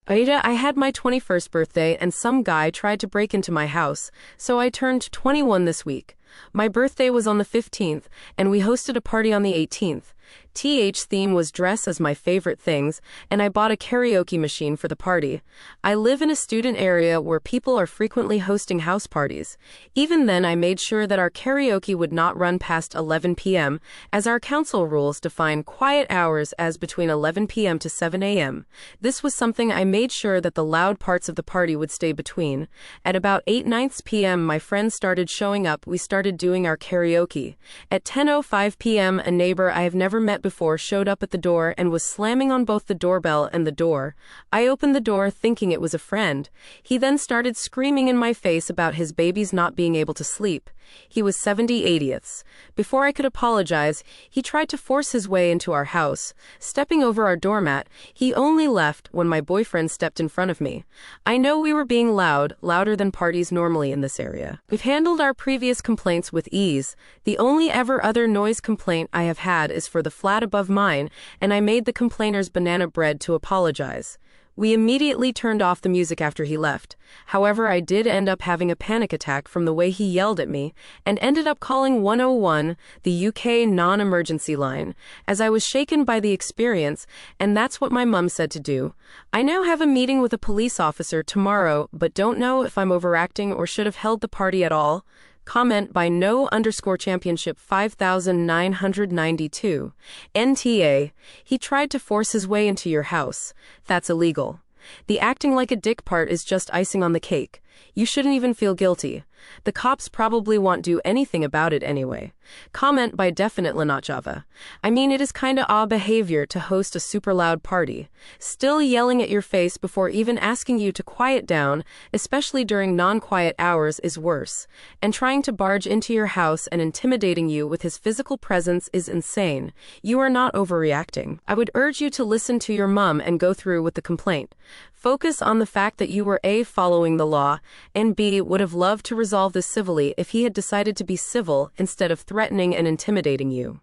Ada, I had my 21st birthday and some guy tried to break into my house, so I turned 21 this week. My birthday was on the 15th, and we hosted a party on the 18th. Theme was dress as my favorite things, and I bought a karaoke machine for the party. I live in a student area where people are frequently hosting house parties. Even then, I made sure that our karaoke would not run past 11 p.m., as our council rules define quiet hours as between 11 p.m. to 7 a.m. This was something I made sure that the loud parts of the party would stay between. At about 8:09 p.m., my friends started showing up. We started doing our karaoke. At 10:05 p.m., a neighbor I have never met before showed up at the door and was slamming on both the doorbell and the door. I opened the door thinking it was a friend. He then started screaming in my face about his babies not being able to sleep. He was 70/80ths. Before I could apologize, he tried to force his way into our house. Stepping over our doormat, he only left when my boyfriend stepped in front of me. I know we were being loud, louder than parties normally in this area. We've handled our previous complaints with ease. The only ever other noise complaint I have had is for the flat above mine, and I made the complainers banana bread to apologize. We immediately turned off the music after he left. However, I did end up having a panic attack from the way he yelled at me, and ended up calling 101, the UK non-emergency line, as I was shaken by the experience, and that's what my mum said to do. I now have a meeting with a police officer tomorrow, but don't know if I'm overacting or should have held the party at all. Comment by No_Championship 5992. NTA. He tried to force his way into your house. That's illegal. The acting like a dick part is just icing on the cake. You shouldn't even feel guilty. The cops probably won't do anything about it anyway. Comment by Definite Lanachava. I mean, it is kinda odd behavior to host a super loud party. Still yelling at your face before even asking you to quiet down, especially during non-quiet hours, is worse. And trying to barge into your house and intimidating you with his physical presence is insane. You are not overreacting. I would urge you to listen to your mum and go through with the complaint. Focus on the fact that you were A, following the law, and B, would have loved to resolve this civilly if he had decided to be civil instead of threatening and intimidating you.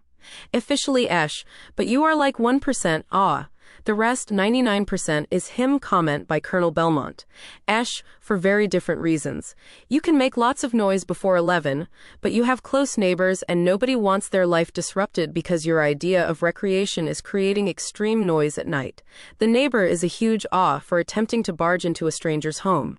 Officially Esh, but you are like 1%, the rest 99% is him. Comment by Colonel Belmont. Esh, for very different reasons. You can make lots of noise before 11, but you have close neighbors and nobody wants their life disrupted because your idea of recreation is creating extreme noise at night. The neighbor is a huge for attempting to barge into a stranger's home.